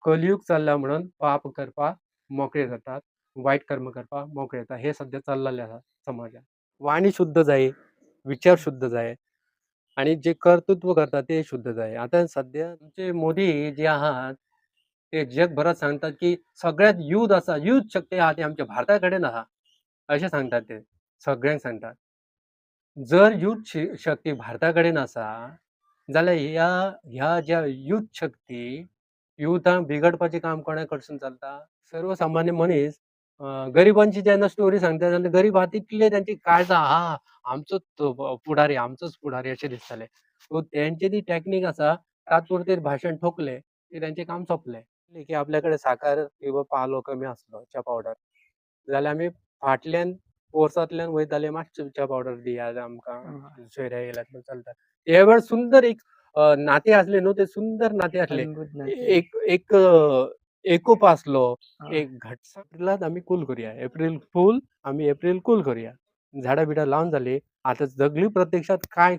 कलियुग चालला म्हणून पाप करपा मोकळे जातात, वाईट कर्म करपा मोकळे जातात. हे सध्या चाललेलं आहे समाजात. वाणी शुद्ध जाय, विचार शुद्ध जाय आणि जे कर्तृत्व करतात ते शुद्ध जाय. आता सध्या तुमचे मोदी जे आहात ते जगभरात सांगतात की सगळ्यात युथ असा युथ शक्ती आहा ती आमच्या भारताकडेन आहा असे सांगतात ते. सगळ्यांक सांगतात. जर युथ शक्ती भारताकडेन आसा जाल्यार ह्या ज्या युथ शक्ती युथांक बिघडपाचें काम कोणा कडसून चलता? सर्वसामान्य मनीस गरिबांची जेन्ना स्टोरी सांगता तेन्ना गरीब आहा तितले तेंची काळजां आहा आमचोच तो पुढारी आमचोच पुढारी अशें दिसतालें. सो तेंची ती टॅक्नीक आसा तात्पुरते भाशण ठोकले की तेंचें काम सोंपलें. की आपल्याकडे साखर किंवा पालो कमी आसलो च्या पावडर जाल्यार आमी फाटल्यान पोरसांतल्यान वयताले मातशी च्या पावडर दियात आमकां सोयऱ्या येयल्यात म्हणून चलता. हे वेळ सुंदर एक नाते आसले न्हू ते सुंदर नाते आसले. अद्भुत नाते. एक एक एकोप आसलो. हां. एक घटसा एप्रिलात आमी कूल करूया. एप्रिल फूल आमी एप्रिल कूल करूया. झाडां बिडां लावन जालीं. आतां जगली प्रत्यक्षात काय